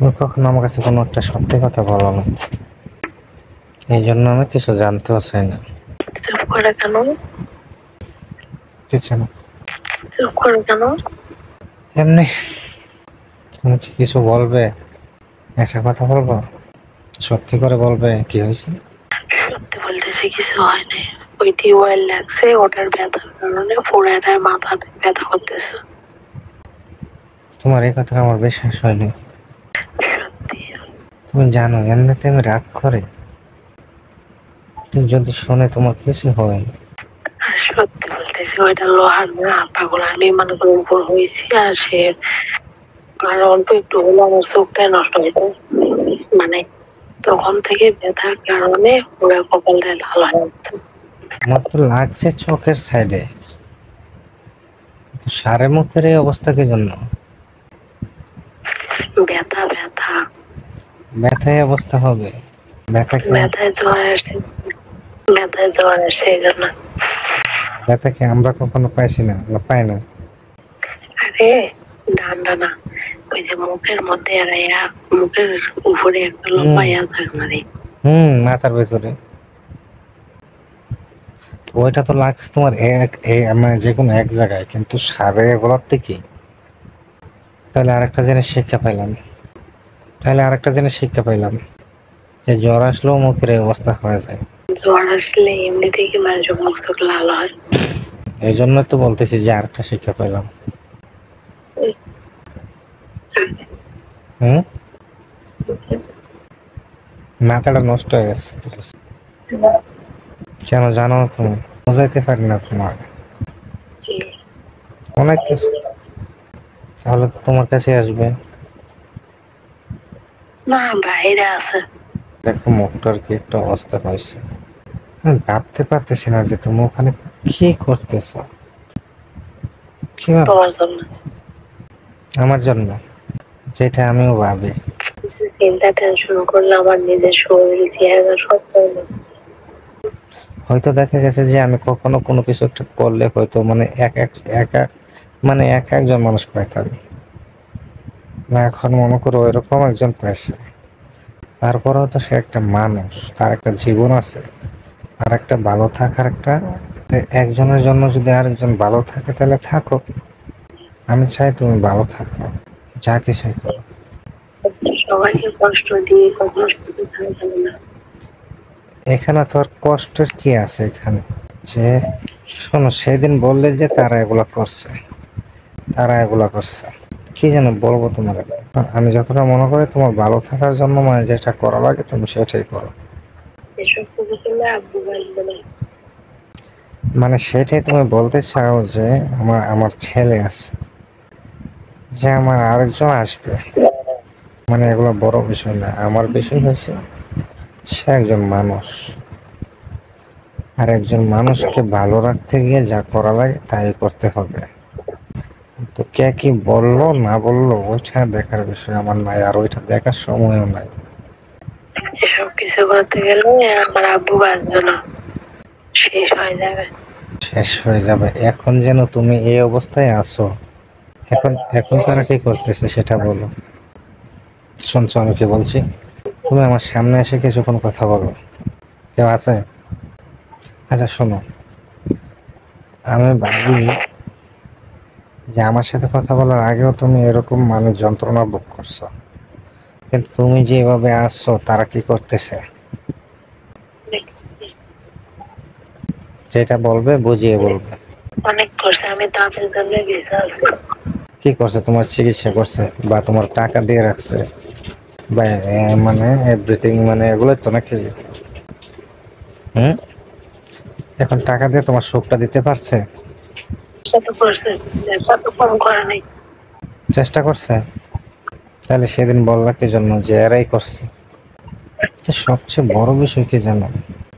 তুমি কখনো আমার কাছে কোনো একটা সত্যি কথা বলো না, এই জন্য আমি কিছু জানতেও চাই না। চুপ করে কেন? কিছু না, চুপ করে কেন? এমনি। তুমি কি কিছু বলবে? একটা কথা বলবো, সত্যি করে বলবে কি হয়েছে? সত্যি বলতেছি, কিছু হয়নি। ওই টিউবওয়েল লাগছে, ওটার ব্যথার কারণে পুরাটায় মাথাটা ব্যথা করতেছে। তোমার এই কথা আমার বিশ্বাস হয়নি। সত্যি। তুমি জানো এমনিতে আমি রাগ করে, তুমি যদি শুনে তোমার কিছু হয়। আর সত্যি বলতেছি, ওইটা লোহার না, পাগল আমি মনে করি উপর হয়েছি। আর সে আর অল্প একটু হলো আমার চোখটাই নষ্ট হয়ে যায়। মানে তখন থেকে ব্যথার কারণে পুরো কপালটা লাল হয়ে যাচ্ছে। আমার তো লাগছে চোখের সাইডে, কিন্তু সারে মুখের এই অবস্থা কি জন্য? ব্যথা ব্যথা ব্যথায় অবস্থা হবে? ব্যথা কি? ব্যথায় জ্বর আসছে, ব্যথায় জ্বর আসছে এই জন্য। ব্যথা কি আমরা কখনো পাইছি না, না পাই না? আরে ডান্ডা না, ওই যে মুখের মধ্যে আর মুখের উপরে একটা লম্বা ইয়া থাকে মানে। মাথার ভেতরে ওইটা তো লাগছে তোমার মানে যে কোনো এক জায়গায়, কিন্তু সারে বলাতে কি? তাহলে আরেকটা জিনিস শিক্ষা পাইলাম, যে জ্বর আসলেও মুখের এই অবস্থা হয়ে যায়। জ্বর আসলে এমনি থেকে মানুষের মুখ চোখ লাল হয়। এই জন্য তো বলতেছি যে আরেকটা শিক্ষা পাইলাম। হুম মাথাটা নষ্ট হয়ে গেছে। কেন জানো না তুমি? বোঝাইতে পারি না তোমার অনেক কিছু। তাহলে তো তোমার কাছে আসবে। না, বাইরে আছে। দেখো মুখটার কি একটা অবস্থা হয়েছে। আমি ভাবতে পারতেছি না যে তুমি ওখানে কি করতেছো। কি তোমার জন্য আমার জন্য? যেটা আমিও ভাবি। কিছু চিন্তা টেনশন করলে আমার নিজের শরীর চেহারা সব করবে। হয়তো দেখা গেছে যে আমি কখনো কোনো কিছু একটা করলে হয়তো মানে এক একজন মানুষ পাইতাম না, এখন মনে করো ওইরকম একজন পাইছে। তারপরেও তো সে একটা মানুষ, তার একটা জীবন আছে, তার একটা ভালো থাকার একটা, একজনের জন্য যদি আরেকজন ভালো থাকে তাহলে থাকো। আমি চাই তুমি ভালো থাকো, যা কিছুই করো। সবাইকে কষ্ট দিয়ে কখনো সুখে থাকা যাবে না। এখানে তো আর কষ্টের কি আছে এখানে? যে শোনো, সেদিন বললে যে তারা এগুলা করছে, কি যেন বলবো তোমার? আমি যতটা মনে করি তোমার ভালো থাকার জন্য মানে যেটা করা লাগে তুমি সেটাই করো। এসব কিছু করলে আব্বু বলবে না। মানে সেটাই তুমি বলতে চাও যে আমার ছেলে আছে, যে আমার আরেকজন আসবে, মানে এগুলো বড় বিষয় না। আমার বিষয় হয়েছে সে একজন মানুষ, আর একজন মানুষকে ভালো রাখতে গিয়ে যা করা লাগে তাই করতে হবে। তো কে কি বললো না বললো ওইটা দেখার বিষয় আমার নাই, আর ওইটা দেখার সময়ও নাই। এসব কিছু করতে গেলে আমার আব্বু বাঁচবে না, শেষ হয়ে যাবে। শেষ হয়ে যাবে? এখন যেন তুমি এই অবস্থায় আছো, এখন এখন তারা কি করতেছে সেটা বলো। শুনছো আমি কি বলছি? তুমি আমার সামনে এসে কিছুক্ষণ কথা বলো। কেউ আছে? আচ্ছা শোনো, আমি ভাবি যে আমার সাথে কথা বলার আগেও তুমি এরকম মানে যন্ত্রণা ভোগ করছো, কিন্তু তুমি যেভাবে আসছো তারা কি করতেছে? যেটা বলবে বুঝিয়ে বলবে। অনেক করছে, আমি তাদের জন্য বেঁচে আছি। কি করছে? তোমার চিকিৎসা করছে বা তোমার টাকা দিয়ে রাখছে বা মানে এভরিথিং, মানে এগুলো তো নাকি? হুম এখন টাকা দিয়ে তোমার সুখটা দিতে পারছে? চেষ্টা তো করছে, চেষ্টা তো কম করে নাই। চেষ্টা করছে? তাহলে সেদিন বললা কি জন্য যে এরাই করছে? তো সবচেয়ে বড় বিষয় কি জানো,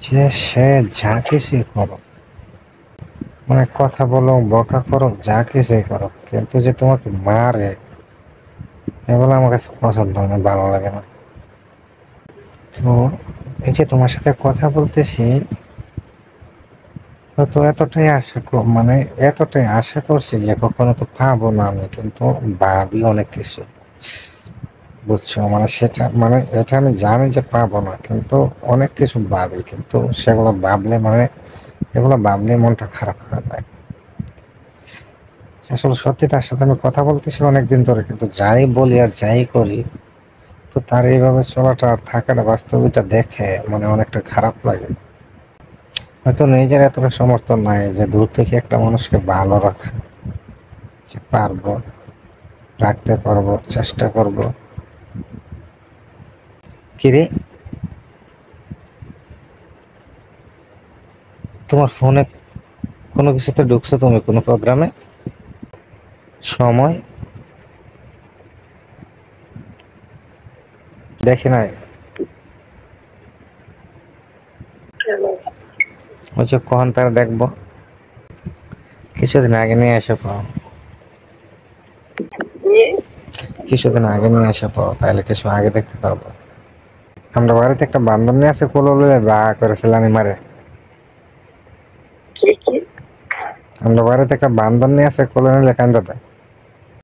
যে সে যা কিছুই করো, মানে কথা বলো বকা করো যা কিছুই করো, কিন্তু যে তোমাকে মারে এগুলো আমার কাছে পছন্দ হয় না, ভালো লাগে না। তো এই যে তোমার সাথে কথা বলতেছি, তো মানে এতটাই আশা করছি যে কখনো তো পাবো না আমি, কিন্তু ভাবি অনেক কিছু। বুঝছো, মানে সেটা মানে এটা আমি জানি যে পাবো না, কিন্তু অনেক কিছু ভাবি, কিন্তু সেগুলো ভাবলে মানে এগুলো ভাবলে মনটা খারাপ হয়ে যায়। আসলে সত্যি তার সাথে আমি কথা বলতেছি অনেকদিন ধরে, কিন্তু যাই বলি আর যাই করি, তো তার এইভাবে চলাটা আর থাকাটা বাস্তবিকটা দেখে মানে অনেকটা খারাপ লাগে। হয়তো নিজের এতটা সমর্থন নাই যে দূর থেকে একটা মানুষকে ভালো রাখা, যে পারবো, রাখতে পারবো, চেষ্টা করব। কিরে, তোমার ফোনে কোনো কিছুতে ঢুকছো তুমি, কোনো প্রোগ্রামে? সময় দেখি নাই। কেন? ওই যে কখন তারা দেখবো, কিছুদিন আগে নিয়ে এসে পাও, যে কিছুদিন আগে নিয়ে এসে পাও, তাহলে কিছু আগে দেখতে পারবো। আমরা বাড়িতে একটা বান্ধব নিয়ে আছে, কোলো বা করেছিলাম মারে। কি কি আমরা বাড়িতে একটা বান্ধব নিয়ে আছে, কোলো নিলে কান্দা দেয়।